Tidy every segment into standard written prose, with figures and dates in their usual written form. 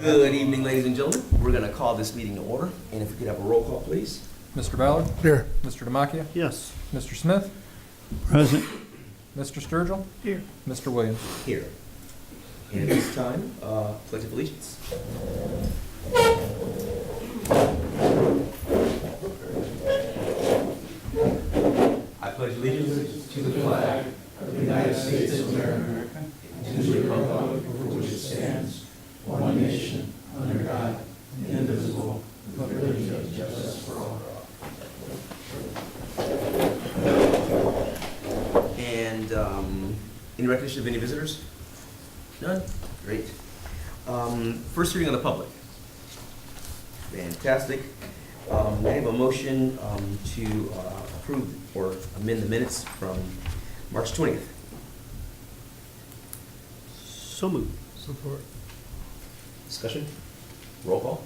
Good evening, ladies and gentlemen. We're going to call this meeting to order, and if we could have a roll call, please. Mr. Ballard? Here. Mr. Demakia? Yes. Mr. Smith? Present. Mr. Sturgill? Here. Mr. Williams? Here. And at this time, pledge of allegiance. I pledge allegiance to the flag of the United States of America and to the republic for which it stands, one nation, under God, indivisible, with liberty and justice for all. And any recognition of any visitors? None? Great. First hearing on the public. Fantastic. May I have a motion to approve or amend the minutes from March 20th? So moved. Support. Discussion? Roll call?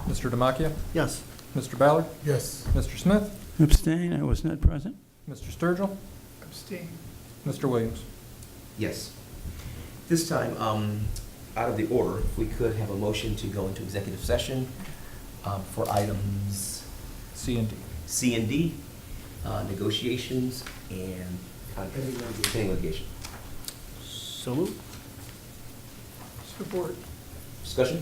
Mr. Demakia? Yes. Mr. Ballard? Yes. Mr. Smith? Abstain, I was not present. Mr. Sturgill? Abstain. Mr. Williams? Yes. This time, out of the order, if we could have a motion to go into executive session for items C and D. C and D, negotiations and pending litigation. So moved. Support. Discussion?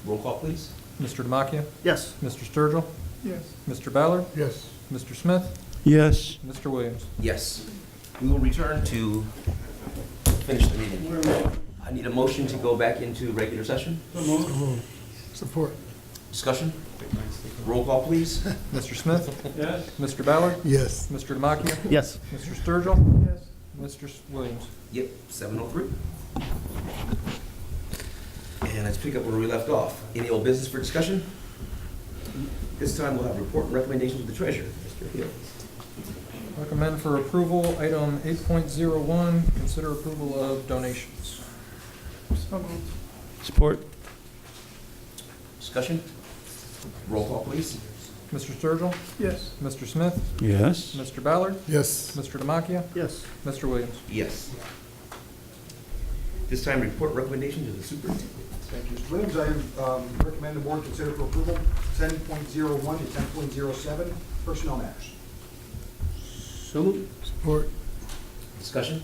Roll call, please. Mr. Demakia? Yes. Mr. Sturgill? Yes. Mr. Ballard? Yes. Mr. Smith? Yes. Mr. Williams? Yes. We will return to finish the meeting. I need a motion to go back into regular session. Support. Discussion? Roll call, please. Mr. Smith? Yes. Mr. Ballard? Yes. Mr. Demakia? Yes. Mr. Sturgill? Yes. Mr. Williams? Yep, 7:03. And let's pick up where we left off. Any old business for discussion? This time we'll have report and recommendations of the treasurer, Mr. Hill. Recommend for approval, item 8.01, consider approval of donations. So moved. Support. Discussion? Roll call, please. Mr. Sturgill? Yes. Mr. Smith? Yes. Mr. Ballard? Yes. Mr. Demakia? Yes. Mr. Williams? Yes. This time report recommendations of the superintendent. Thank you, Mr. Williams. I recommend the board consider for approval 10.01 to 10.07 personnel matters. So moved. Support. Discussion?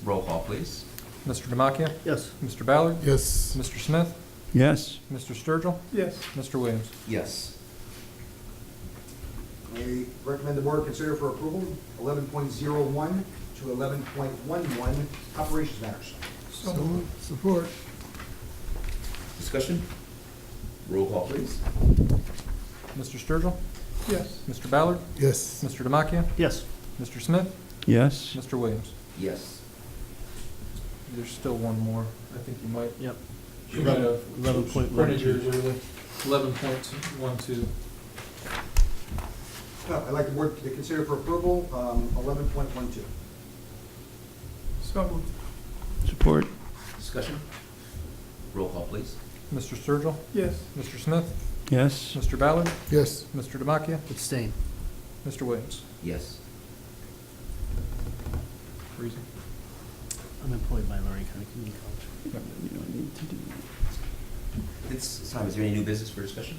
Roll call, please. Mr. Demakia? Yes. Mr. Ballard? Yes. Mr. Smith? Yes. Mr. Sturgill? Yes. Mr. Williams? Yes. I recommend the board consider for approval 11.01 to 11.11 operations matters. So moved. Support. Discussion? Roll call, please. Mr. Sturgill? Yes. Mr. Ballard? Yes. Mr. Demakia? Yes. Mr. Smith? Yes. Mr. Williams? Yes. There's still one more. I think you might. Yep. You might have 11.12. printed yours early. 11.12. I'd like the board to consider for approval 11.12. So moved. Support. Discussion? Roll call, please. Mr. Sturgill? Yes. Mr. Smith? Yes. Mr. Ballard? Yes. Mr. Demakia? Abstain. Mr. Williams? Yes. Reason. I'm employed by Lorain County Community College. Yep. You don't need to do This time, is there any new business for discussion?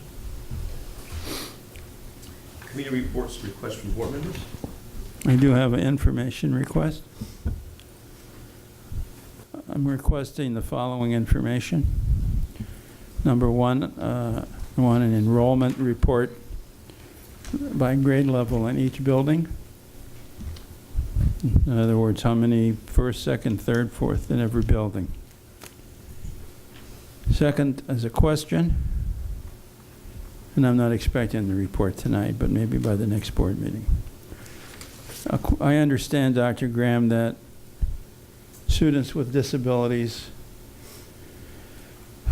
Committee reports, requests from board members? that. I do have an information request. I'm requesting the following information. Number one, I want an enrollment report by grade level in each building. In other words, how many first, second, third, fourth in every building. Second, as a question, and I'm not expecting the report tonight, but maybe by the next board meeting. I understand, Dr. Graham, that students with disabilities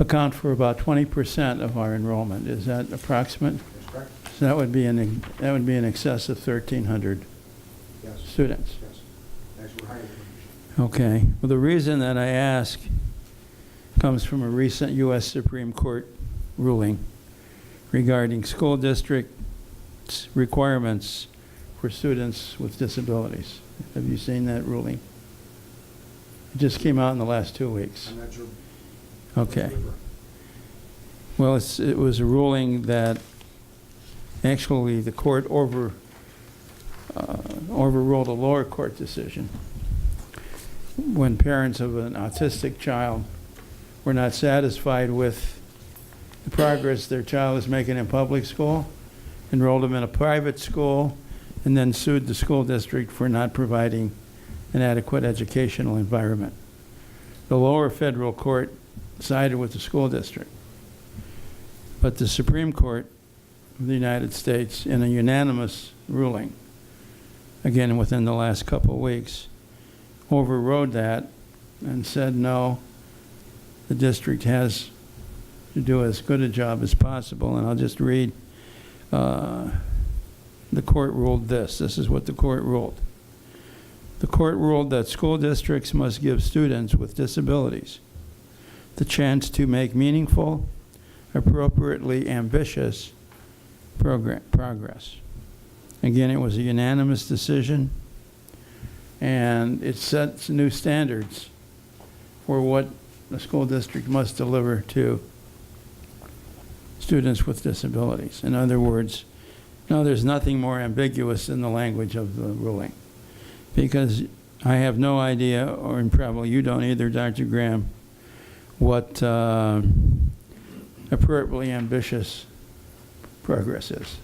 account for about 20% of our enrollment. Is that approximate? That's correct? So that would be in excess of 1,300 Yes. students. Yes. Actually, we're hiring. Okay. Well, the reason that I ask comes from a recent U.S. Supreme Court ruling regarding school districts' requirements for students with disabilities. Have you seen that ruling? It just came out in the last 2 weeks. I'm not sure. Okay. Well, it was a ruling that actually the court overruled a lower court decision when parents of an autistic child were not satisfied with the progress their child was making in public school, enrolled them in a private school, and then sued the school district for not providing an adequate educational environment. The lower federal court sided with the school district, but the Supreme Court of the United States, in a unanimous ruling, again within the last couple of weeks, overrode that and said no, the district has to do as good a job as possible. And I'll just read, the court ruled this. This is what the court ruled. The court ruled that school districts must give students with disabilities the chance to make meaningful, appropriately ambitious progress. Again, it was a unanimous decision, and it sets new standards for what the school district must deliver to students with disabilities. In other words, no, there's nothing more ambiguous than the language of the ruling, because I have no idea, or probably you don't either, Dr. Graham, what appropriately ambitious progress is.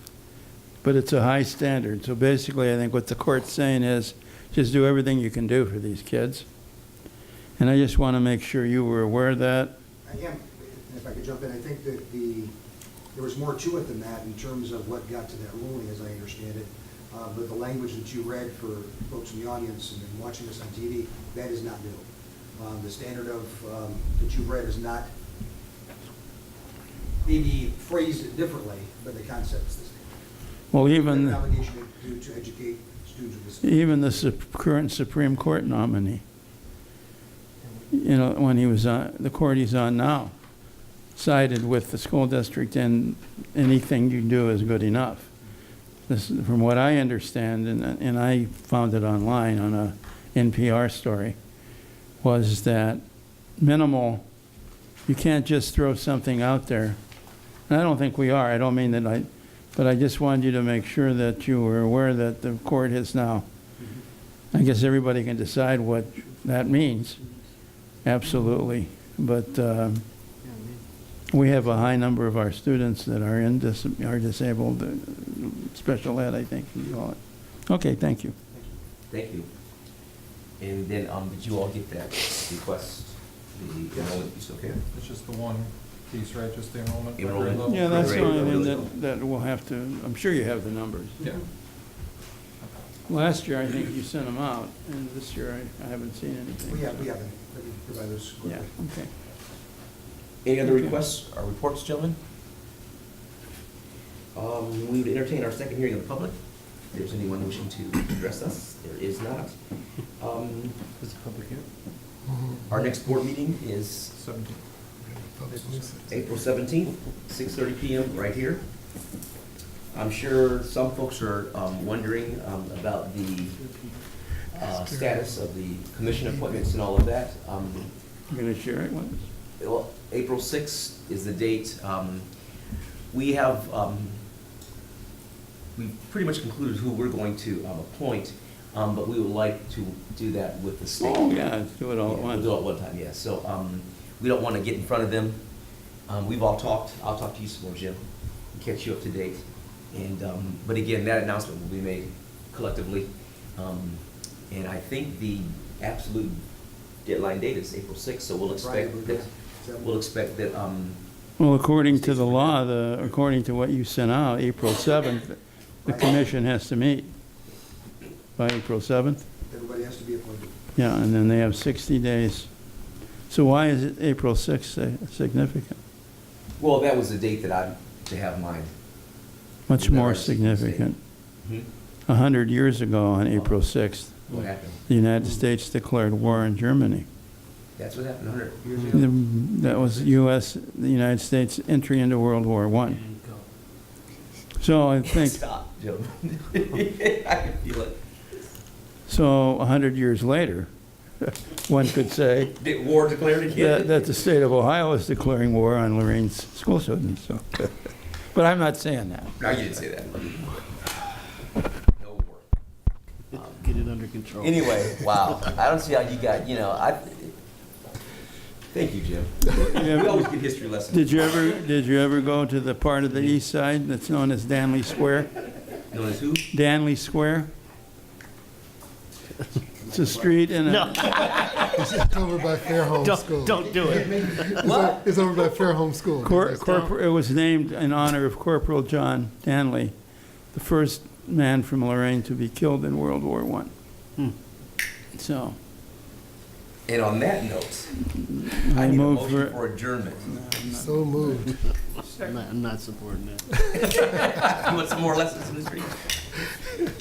But it's a high standard. So basically, I think what the court's saying is just do everything you can do for these kids. And I just want to make sure you were aware of that. I am, and if I could jump in, I think that there was more to it than that in terms of what got to that ruling, as I understand it. But the language that you read for folks in the audience and watching this on TV, that is not new. The standard of that you've read is not maybe phrased differently, but the concept is the same. Well, An even obligation to educate students with disabilities. even the current Supreme Court nominee, you know, when he was on the court he's on now, sided with the school district, and anything you do is good enough. This, from what I understand, and I found it online on a NPR story, was that minimal, you can't just throw something out there. And I don't think we are. I don't mean that but I just wanted you to make sure that you were aware that the court has now, I guess everybody can decide what that means. Absolutely. But we have a high number of our students that are are disabled, special ed, I think you call it. Okay, thank you. Thank you. And then, did you all get that request, the enrollment piece, okay? It's just the one piece, right, just the enrollment? by grade Enrollment. level? Yeah, that's the Great. only thing that we'll have to, I'm sure you have the numbers. Yeah. Last year, I think you sent them out, and this year I haven't seen anything. We haven't. Let me provide those quickly. Yeah, okay. Any other Okay. requests or reports, gentlemen? We would entertain our second hearing of the public. If there's anyone wishing to address us, there is not. Is the public here? Our next board meeting is 17. April 17th, 6:30 PM, right here. I'm sure some folks are wondering about the status of the commission appointments and all of that. You're going to share it with us? Well, April 6th is the date. We have, we've pretty much concluded who we're going to appoint, but we would like to do that with the state. Oh, yeah, let's do it all at Yeah, once. We'll do it at one time, yeah. So we don't want to get in front of them. We've all talked. I'll talk to you some more, Jim, and catch you up to date. And but again, that announcement will be made collectively. And I think the absolute deadline date is April 6th, so we'll expect that, Well, according to the law, according to what you sent out, April 7th, the commission has to meet by April 7th. Everybody has to be appointed. Yeah, and then they have 60 days. So why is it April 6th significant? well, that was the date that I to have mine. Much We've more never seen this date. significant. Hmm? 100 years ago on April 6th, What happened? the United States declared war on Germany. That's what happened 100 years ago? That was the United States entry into World War I. So I think, Stop, gentlemen. I can feel it. so 100 years later, one could say, Get war declared again? that the state of Ohio is declaring war on Lorain's school students, so. But I'm not saying that. No, you didn't say that. No war. Get it under control. Anyway, wow. I don't see how you got, thank you, Jim. We always get history lessons. Did you ever go to the part of the east side that's known as Danley Square? Known as who? Danley Square? It's a street in a, No, It's over by Fairholme School. don't do it. It's over by Fairholme School. it was named in honor of Corporal John Danley, the first man from Lorain to be killed in World War I. So, And on that note, I need a move motion for, for adjournment. So moved. I'm not supporting that. You want some more lessons in history?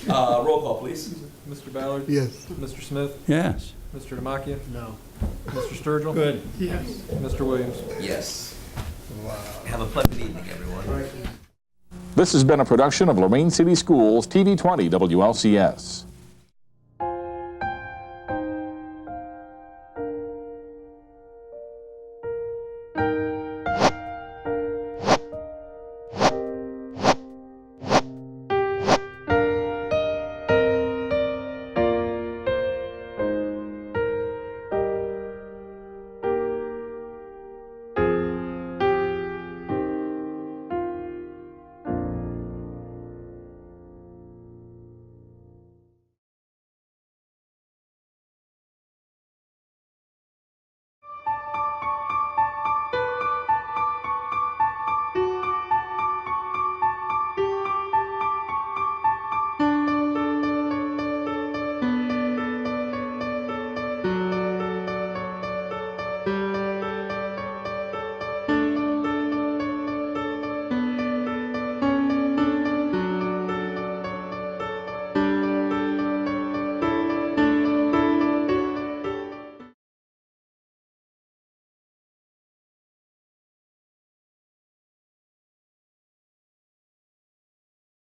Roll call, please. Mr. Ballard? Yes. Mr. Smith? yes. Mr. Demakia? No. Mr. Sturgill? Good. Yes. Mr. Williams? Yes. Have a pleasant evening, everyone. This has been a production of Lorain City Schools TV 20 WLCS.